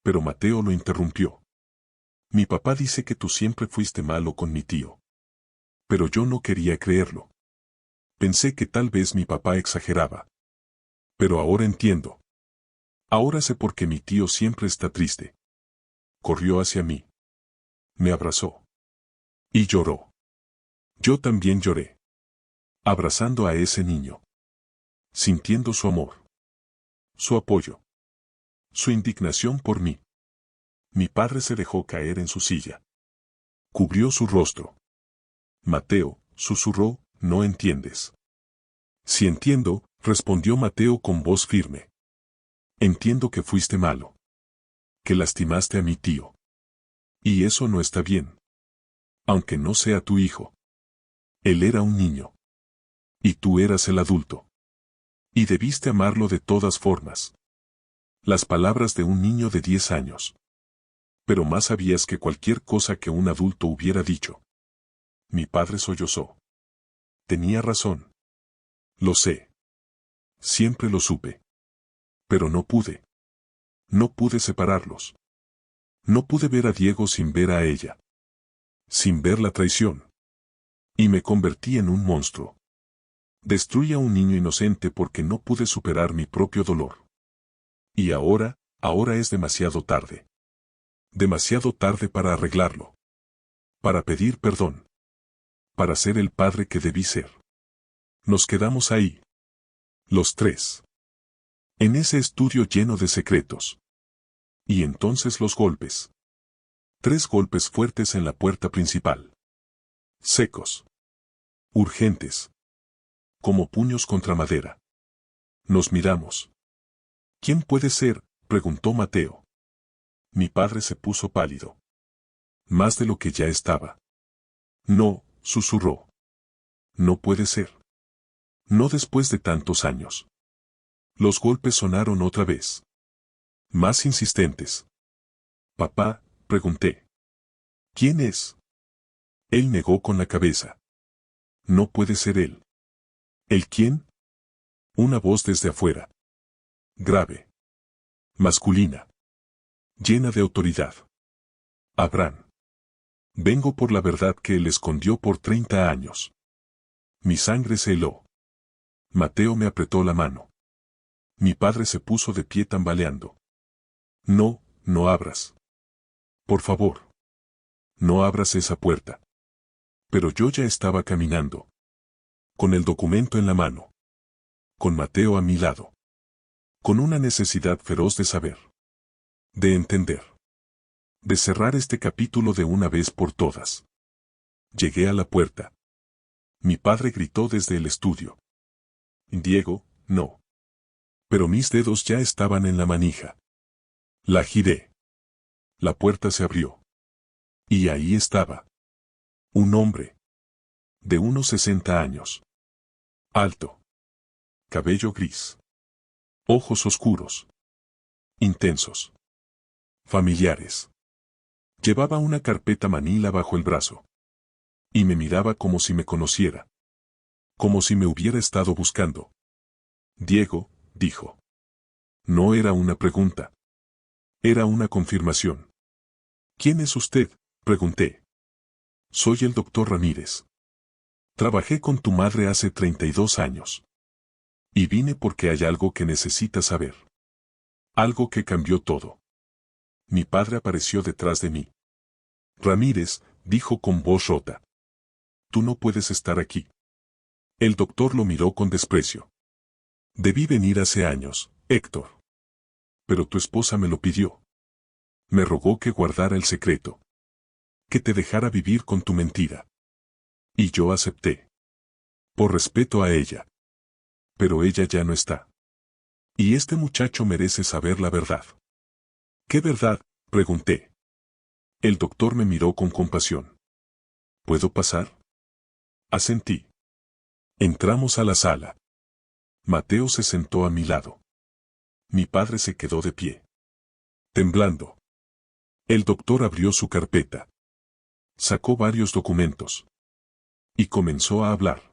Pero Mateo lo interrumpió. Mi papá dice que tú siempre fuiste malo con mi tío. Pero yo no quería creerlo. Pensé que tal vez mi papá exageraba. Pero ahora entiendo. Ahora sé por qué mi tío siempre está triste. Corrió hacia mí. Me abrazó. Y lloró. Yo también lloré. Abrazando a ese niño. Sintiendo su amor. Su apoyo. Su indignación por mí. Mi padre se dejó caer en su silla. Cubrió su rostro. Mateo, susurró, no entiendes. Sí entiendo, respondió Mateo con voz firme. Entiendo que fuiste malo. Que lastimaste a mi tío. Y eso no está bien. Aunque no sea tu hijo. Él era un niño. Y tú eras el adulto. Y debiste amarlo de todas formas. Las palabras de un niño de 10 años. Pero más sabías que cualquier cosa que un adulto hubiera dicho. Mi padre sollozó. Tenía razón. Lo sé. Siempre lo supe. Pero no pude. No pude separarlos. No pude ver a Diego sin ver a ella. Sin ver la traición. Y me convertí en un monstruo. Destruí a un niño inocente porque no pude superar mi propio dolor. Y ahora es demasiado tarde. Demasiado tarde para arreglarlo. Para pedir perdón. Para ser el padre que debí ser. Nos quedamos ahí. Los tres. En ese estudio lleno de secretos. Y entonces los golpes. 3 golpes fuertes en la puerta principal. Secos. Urgentes. Como puños contra madera. Nos miramos. ¿Quién puede ser?, preguntó Mateo. Mi padre se puso pálido. Más de lo que ya estaba. No, susurró. No puede ser. No después de tantos años. Los golpes sonaron otra vez. Más insistentes. Papá, pregunté. ¿Quién es? Él negó con la cabeza. No puede ser él. ¿El quién? Una voz desde afuera. Grave. Masculina. Llena de autoridad. Abraham. Vengo por la verdad que él escondió por 30 años. Mi sangre se heló. Mateo me apretó la mano. Mi padre se puso de pie tambaleando. No, no abras. Por favor. No abras esa puerta. Pero yo ya estaba caminando. Con el documento en la mano. Con Mateo a mi lado. Con una necesidad feroz de saber. De entender. De cerrar este capítulo de una vez por todas. Llegué a la puerta. Mi padre gritó desde el estudio. Diego, no. Pero mis dedos ya estaban en la manija. La giré. La puerta se abrió. Y ahí estaba. Un hombre. De unos 60 años. Alto. Cabello gris. Ojos oscuros. Intensos. Familiares. Llevaba una carpeta manila bajo el brazo. Y me miraba como si me conociera. Como si me hubiera estado buscando. Diego, dijo. No era una pregunta. Era una confirmación. ¿Quién es usted?, pregunté. Soy el doctor Ramírez. Trabajé con tu madre hace 32 años. Y vine porque hay algo que necesitas saber. Algo que cambió todo. Mi padre apareció detrás de mí. Ramírez, dijo con voz rota. Tú no puedes estar aquí. El doctor lo miró con desprecio. Debí venir hace años, Héctor. Pero tu esposa me lo pidió. Me rogó que guardara el secreto. Que te dejara vivir con tu mentira. Y yo acepté. Por respeto a ella. Pero ella ya no está. Y este muchacho merece saber la verdad. ¿Qué verdad?, pregunté. El doctor me miró con compasión. ¿Puedo pasar? Asentí. Entramos a la sala. Mateo se sentó a mi lado. Mi padre se quedó de pie. Temblando. El doctor abrió su carpeta. Sacó varios documentos. Y comenzó a hablar.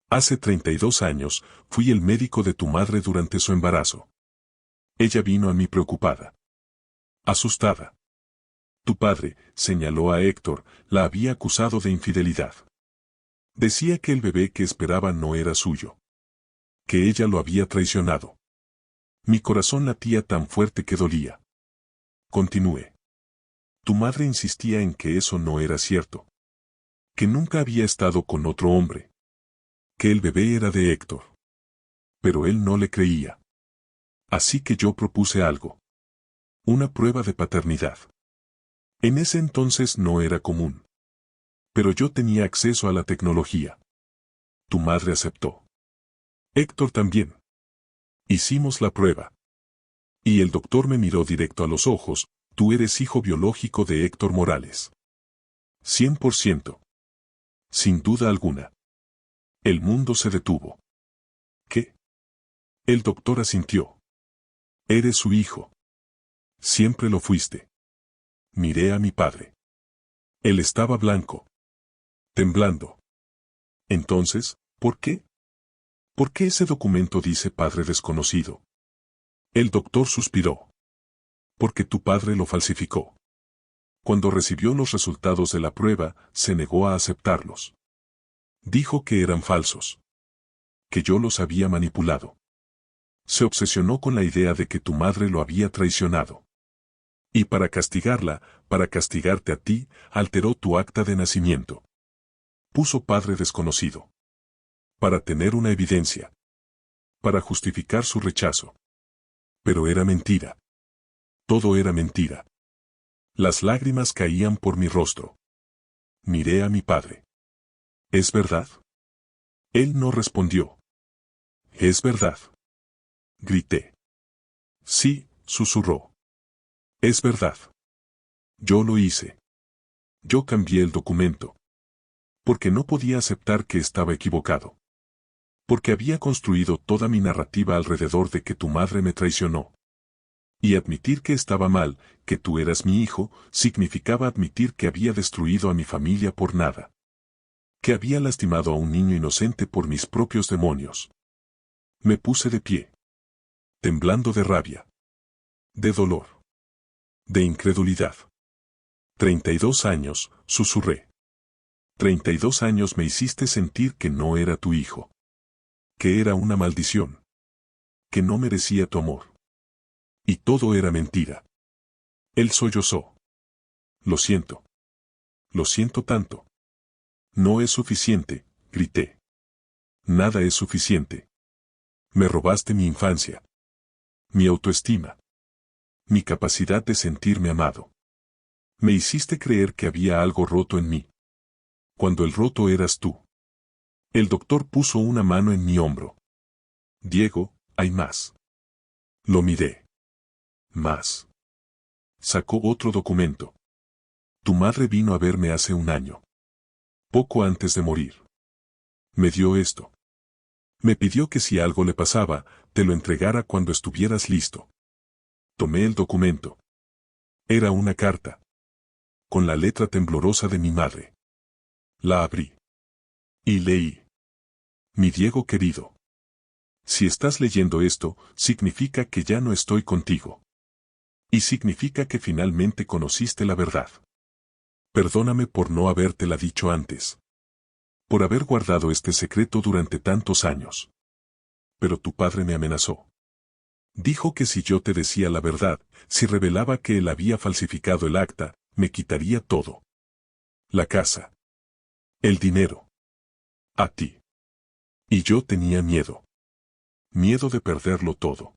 Hace 32 años, fui el médico de tu madre durante su embarazo. Ella vino a mí preocupada. Asustada. Tu padre, señaló a Héctor, la había acusado de infidelidad. Decía que el bebé que esperaba no era suyo. Que ella lo había traicionado. Mi corazón latía tan fuerte que dolía. Continué. Tu madre insistía en que eso no era cierto. Que nunca había estado con otro hombre. Que el bebé era de Héctor. Pero él no le creía. Así que yo propuse algo. Una prueba de paternidad. En ese entonces no era común. Pero yo tenía acceso a la tecnología. Tu madre aceptó. Héctor también. Hicimos la prueba. Y el doctor me miró directo a los ojos. Tú eres hijo biológico de Héctor Morales. 100%. Sin duda alguna. El mundo se detuvo. ¿Qué? El doctor asintió. Eres su hijo. Siempre lo fuiste. Miré a mi padre. Él estaba blanco. Temblando. Entonces, ¿por qué? ¿Por qué ese documento dice padre desconocido? El doctor suspiró. Porque tu padre lo falsificó. Cuando recibió los resultados de la prueba, se negó a aceptarlos. Dijo que eran falsos. Que yo los había manipulado. Se obsesionó con la idea de que tu madre lo había traicionado. Y para castigarla, para castigarte a ti, alteró tu acta de nacimiento. Puso padre desconocido. Para tener una evidencia. Para justificar su rechazo. Pero era mentira. Todo era mentira. Las lágrimas caían por mi rostro. Miré a mi padre. ¿Es verdad? Él no respondió. ¿Es verdad? Grité. Sí, susurró. Es verdad. Yo lo hice. Yo cambié el documento. Porque no podía aceptar que estaba equivocado. Porque había construido toda mi narrativa alrededor de que tu madre me traicionó. Y admitir que estaba mal, que tú eras mi hijo, significaba admitir que había destruido a mi familia por nada. Que había lastimado a un niño inocente por mis propios demonios. Me puse de pie. Temblando de rabia. De dolor. De incredulidad. 32 años, susurré. 32 años me hiciste sentir que no era tu hijo. Que era una maldición. Que no merecía tu amor. Y todo era mentira. Él sollozó. Lo siento. Lo siento tanto. No es suficiente, grité. Nada es suficiente. Me robaste mi infancia. Mi autoestima. Mi capacidad de sentirme amado. Me hiciste creer que había algo roto en mí. Cuando el roto eras tú. El doctor puso una mano en mi hombro. Diego, hay más. Lo miré. Más. Sacó otro documento. Tu madre vino a verme hace un año. Poco antes de morir. Me dio esto. Me pidió que si algo le pasaba, te lo entregara cuando estuvieras listo. Tomé el documento. Era una carta. Con la letra temblorosa de mi madre. La abrí. Y leí. Mi Diego querido. Si estás leyendo esto, significa que ya no estoy contigo. Y significa que finalmente conociste la verdad. Perdóname por no habértela dicho antes. Por haber guardado este secreto durante tantos años. Pero tu padre me amenazó. Dijo que si yo te decía la verdad, si revelaba que él había falsificado el acta, me quitaría todo. La casa. El dinero. A ti. Y yo tenía miedo. Miedo de perderlo todo.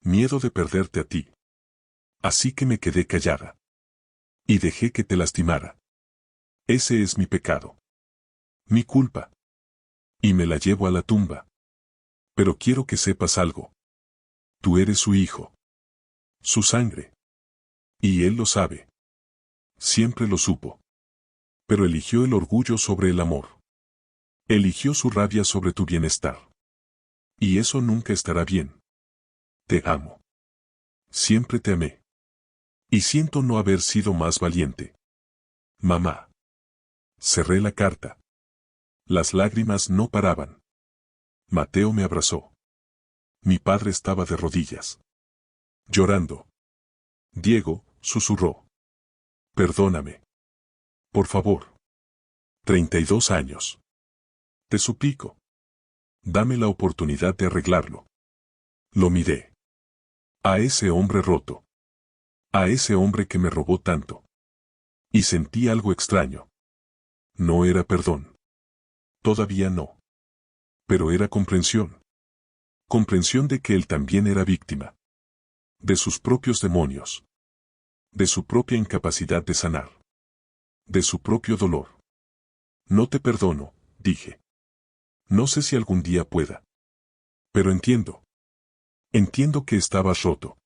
Miedo de perderte a ti. Así que me quedé callada. Y dejé que te lastimara. Ese es mi pecado. Mi culpa. Y me la llevo a la tumba. Pero quiero que sepas algo. Tú eres su hijo. Su sangre. Y él lo sabe. Siempre lo supo. Pero eligió el orgullo sobre el amor. Eligió su rabia sobre tu bienestar. Y eso nunca estará bien. Te amo. Siempre te amé. Y siento no haber sido más valiente. Mamá. Cerré la carta. Las lágrimas no paraban. Mateo me abrazó. Mi padre estaba de rodillas. Llorando. Diego, susurró. Perdóname. Por favor. 32 años. Te suplico. Dame la oportunidad de arreglarlo. Lo miré. A ese hombre roto. A ese hombre que me robó tanto. Y sentí algo extraño. No era perdón. Todavía no. Pero era comprensión. Comprensión de que él también era víctima. De sus propios demonios. De su propia incapacidad de sanar. De su propio dolor. No te perdono, dije. No sé si algún día pueda. Pero entiendo. Entiendo que estabas roto.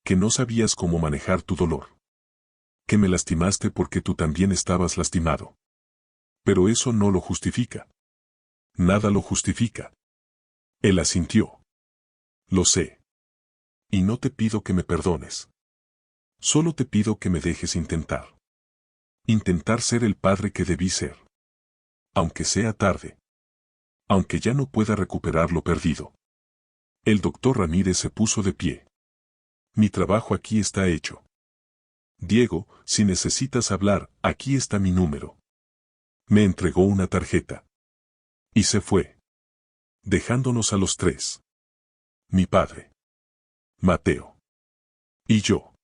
Que no sabías cómo manejar tu dolor. Que me lastimaste porque tú también estabas lastimado. Pero eso no lo justifica. Nada lo justifica. Él asintió. Lo sé. Y no te pido que me perdones. Solo te pido que me dejes intentar. Intentar ser el padre que debí ser. Aunque sea tarde. Aunque ya no pueda recuperar lo perdido. El doctor Ramírez se puso de pie. Mi trabajo aquí está hecho. Diego, si necesitas hablar, aquí está mi número. Me entregó una tarjeta. Y se fue. Dejándonos a los tres. Mi padre. Mateo. Y yo.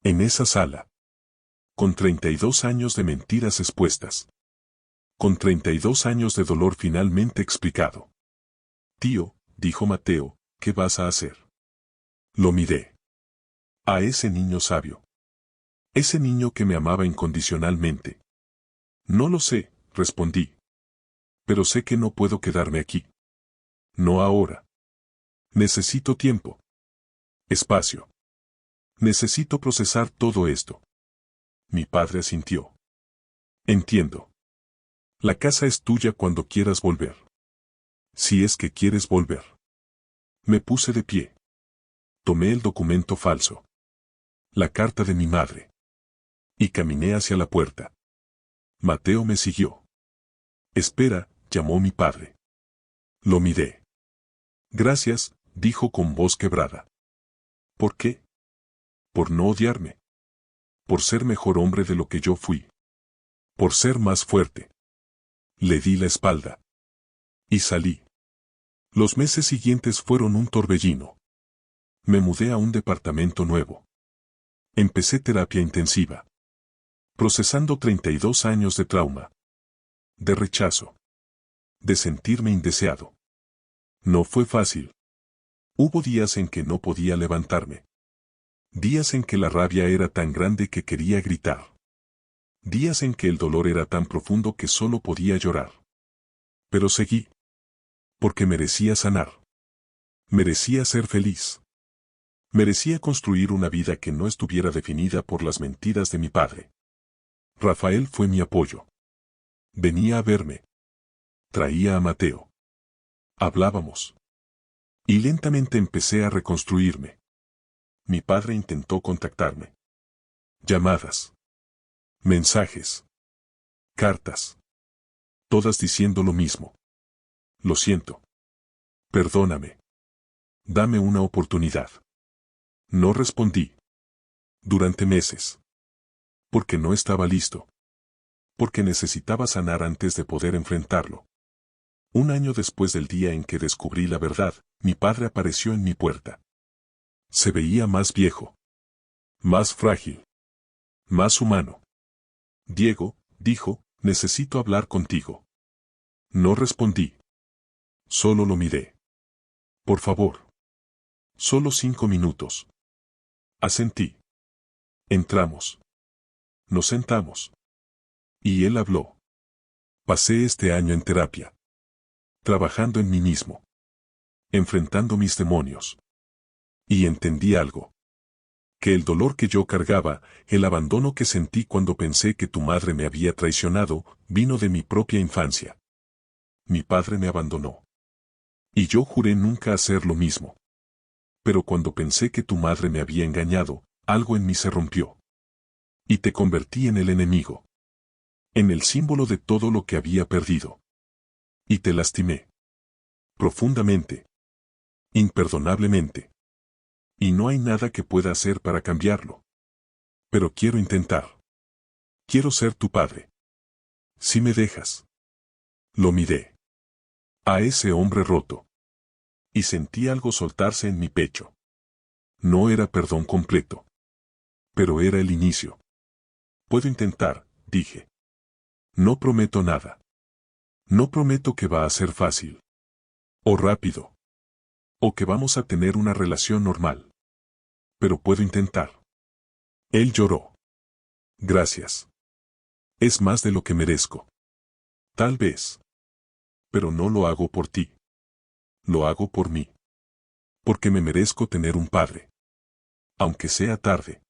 En esa sala. Con 32 años de mentiras expuestas. Con 32 años de dolor finalmente explicado. Tío, dijo Mateo, ¿qué vas a hacer? Lo miré. A ese niño sabio. Ese niño que me amaba incondicionalmente. No lo sé, respondí. Pero sé que no puedo quedarme aquí. No ahora. Necesito tiempo. Espacio. Necesito procesar todo esto. Mi padre asintió. Entiendo. La casa es tuya cuando quieras volver. Si es que quieres volver. Me puse de pie. Tomé el documento falso. La carta de mi madre. Y caminé hacia la puerta. Mateo me siguió. Espera, llamó mi padre. Lo miré. Gracias, dijo con voz quebrada. ¿Por qué? Por no odiarme. Por ser mejor hombre de lo que yo fui. Por ser más fuerte. Le di la espalda. Y salí. Los meses siguientes fueron un torbellino. Me mudé a un departamento nuevo. Empecé terapia intensiva. Procesando 32 años de trauma. De rechazo. De sentirme indeseado. No fue fácil. Hubo días en que no podía levantarme. Días en que la rabia era tan grande que quería gritar. Días en que el dolor era tan profundo que solo podía llorar. Pero seguí. Porque merecía sanar. Merecía ser feliz. Merecía construir una vida que no estuviera definida por las mentiras de mi padre. Rafael fue mi apoyo. Venía a verme. Traía a Mateo. Hablábamos. Y lentamente empecé a reconstruirme. Mi padre intentó contactarme. Llamadas. Mensajes. Cartas. Todas diciendo lo mismo. Lo siento. Perdóname. Dame una oportunidad. No respondí. Durante meses. Porque no estaba listo. Porque necesitaba sanar antes de poder enfrentarlo. Un año después del día en que descubrí la verdad, mi padre apareció en mi puerta. Se veía más viejo. Más frágil. Más humano. Diego, dijo, necesito hablar contigo. No respondí. Solo lo miré. Por favor. Solo 5 minutos. Asentí. Entramos. Nos sentamos. Y él habló. Pasé este año en terapia. trabajando en mí mismo, enfrentando mis demonios. Y entendí algo. Que el dolor que yo cargaba, el abandono que sentí cuando pensé que tu madre me había traicionado, vino de mi propia infancia. Mi padre me abandonó. Y yo juré nunca hacer lo mismo. Pero cuando pensé que tu madre me había engañado, algo en mí se rompió. Y te convertí en el enemigo. En el símbolo de todo lo que había perdido. Y te lastimé. Profundamente. Imperdonablemente. Y no hay nada que pueda hacer para cambiarlo. Pero quiero intentar. Quiero ser tu padre. Si me dejas. Lo miré. A ese hombre roto. Y sentí algo soltarse en mi pecho. No era perdón completo. Pero era el inicio. Puedo intentar, dije. No prometo nada. No prometo que va a ser fácil. O rápido. O que vamos a tener una relación normal. Pero puedo intentar. Él lloró. Gracias. Es más de lo que merezco. Tal vez. Pero no lo hago por ti. Lo hago por mí. Porque me merezco tener un padre. Aunque sea tarde.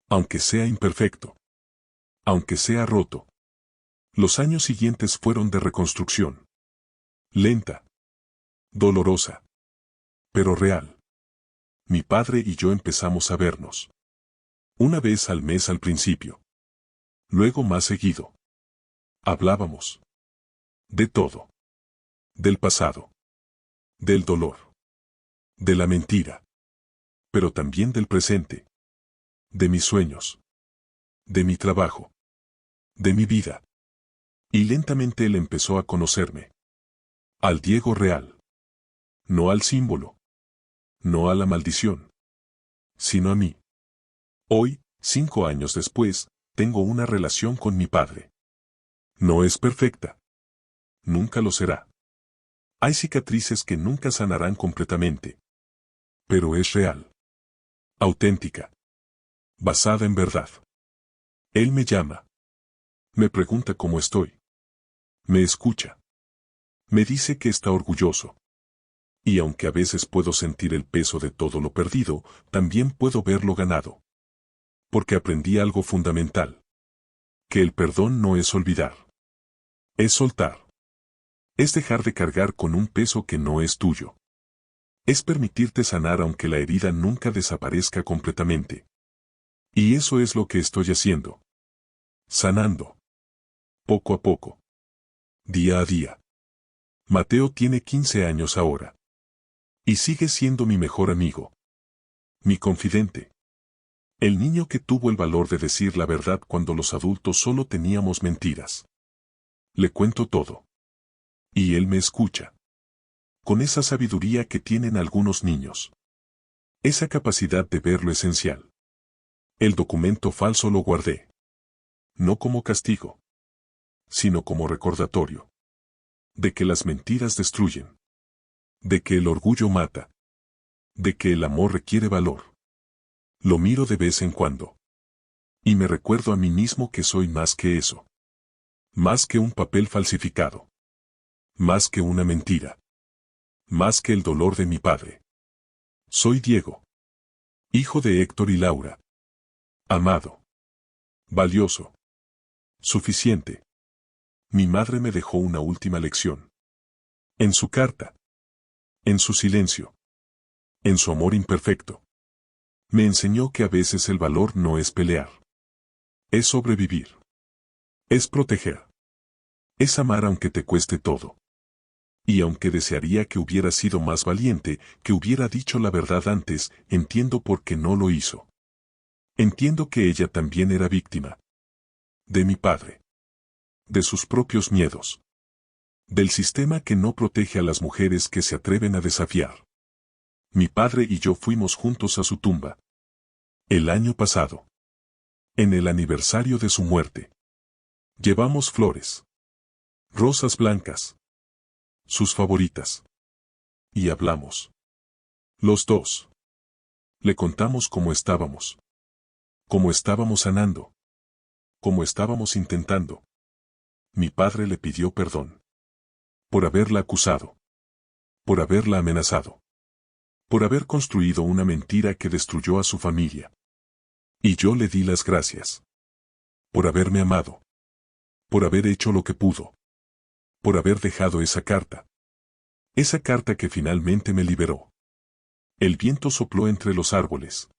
Aunque sea imperfecto. Aunque sea roto. Los años siguientes fueron de reconstrucción. Lenta. Dolorosa. Pero real. Mi padre y yo empezamos a vernos. Una vez al mes al principio. Luego más seguido. Hablábamos. De todo. Del pasado. Del dolor. De la mentira. Pero también del presente. De mis sueños. De mi trabajo. De mi vida. Y lentamente él empezó a conocerme. Al Diego real. No al símbolo. No a la maldición. Sino a mí. Hoy, 5 años después, tengo una relación con mi padre. No es perfecta. Nunca lo será. Hay cicatrices que nunca sanarán completamente. Pero es real. Auténtica. Basada en verdad. Él me llama. Me pregunta cómo estoy. Me escucha. Me dice que está orgulloso. Y aunque a veces puedo sentir el peso de todo lo perdido, también puedo ver lo ganado. Porque aprendí algo fundamental. Que el perdón no es olvidar. Es soltar. Es dejar de cargar con un peso que no es tuyo. Es permitirte sanar aunque la herida nunca desaparezca completamente. Y eso es lo que estoy haciendo. Sanando. Poco a poco. Día a día. Mateo tiene 15 años ahora. Y sigue siendo mi mejor amigo. Mi confidente. El niño que tuvo el valor de decir la verdad cuando los adultos solo teníamos mentiras. Le cuento todo. Y él me escucha. Con esa sabiduría que tienen algunos niños. Esa capacidad de ver lo esencial. El documento falso lo guardé. No como castigo. Sino como recordatorio. De que las mentiras destruyen. De que el orgullo mata. De que el amor requiere valor. Lo miro de vez en cuando. Y me recuerdo a mí mismo que soy más que eso. Más que un papel falsificado. Más que una mentira. Más que el dolor de mi padre. Soy Diego. Hijo de Héctor y Laura. Amado. Valioso. Suficiente. Mi madre me dejó una última lección. En su carta. En su silencio. En su amor imperfecto. Me enseñó que a veces el valor no es pelear. Es sobrevivir. Es proteger. Es amar aunque te cueste todo. Y aunque desearía que hubiera sido más valiente, que hubiera dicho la verdad antes, entiendo por qué no lo hizo. Entiendo que ella también era víctima. De mi padre. De sus propios miedos. Del sistema que no protege a las mujeres que se atreven a desafiar. Mi padre y yo fuimos juntos a su tumba. El año pasado. En el aniversario de su muerte. Llevamos flores. Rosas blancas. Sus favoritas. Y hablamos. Los dos. Le contamos cómo estábamos. Cómo estábamos sanando. Cómo estábamos intentando. Mi padre le pidió perdón. Por haberla acusado. Por haberla amenazado. Por haber construido una mentira que destruyó a su familia. Y yo le di las gracias. Por haberme amado. Por haber hecho lo que pudo. Por haber dejado esa carta. Esa carta que finalmente me liberó. El viento sopló entre los árboles.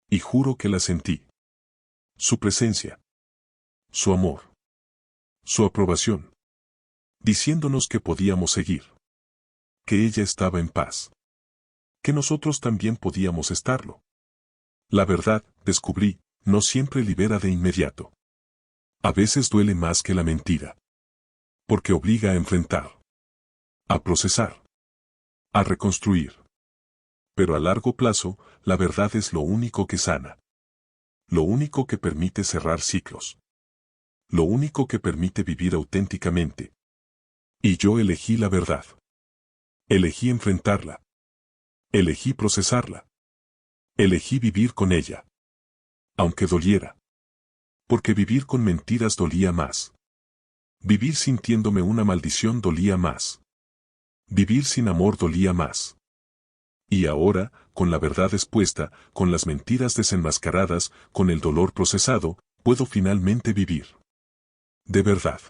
Y juro que la sentí. Su presencia. Su amor. Su aprobación. Diciéndonos que podíamos seguir. Que ella estaba en paz. Que nosotros también podíamos estarlo. La verdad, descubrí, no siempre libera de inmediato. A veces duele más que la mentira. Porque obliga a enfrentar. A procesar. A reconstruir. Pero a largo plazo, la verdad es lo único que sana. Lo único que permite cerrar ciclos. Lo único que permite vivir auténticamente. Y yo elegí la verdad. Elegí enfrentarla. Elegí procesarla. Elegí vivir con ella. Aunque doliera. Porque vivir con mentiras dolía más. Vivir sintiéndome una maldición dolía más. Vivir sin amor dolía más. Y ahora, con la verdad expuesta, con las mentiras desenmascaradas, con el dolor procesado, puedo finalmente vivir. De verdad.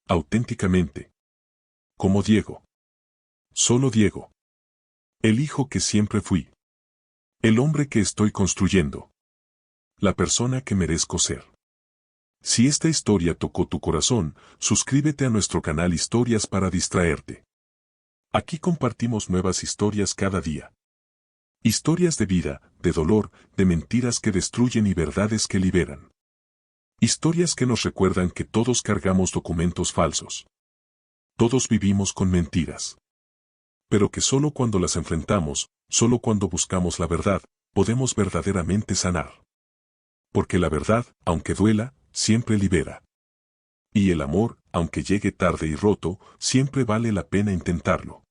Auténticamente. Como Diego. Solo Diego. El hijo que siempre fui. El hombre que estoy construyendo. La persona que merezco ser. Si esta historia tocó tu corazón, suscríbete a nuestro canal Historias para distraerte. Aquí compartimos nuevas historias cada día. Historias de vida, de dolor, de mentiras que destruyen y verdades que liberan. Historias que nos recuerdan que todos cargamos documentos falsos. Todos vivimos con mentiras. Pero que solo cuando las enfrentamos, solo cuando buscamos la verdad, podemos verdaderamente sanar. Porque la verdad, aunque duela, siempre libera. Y el amor, aunque llegue tarde y roto, siempre vale la pena intentarlo.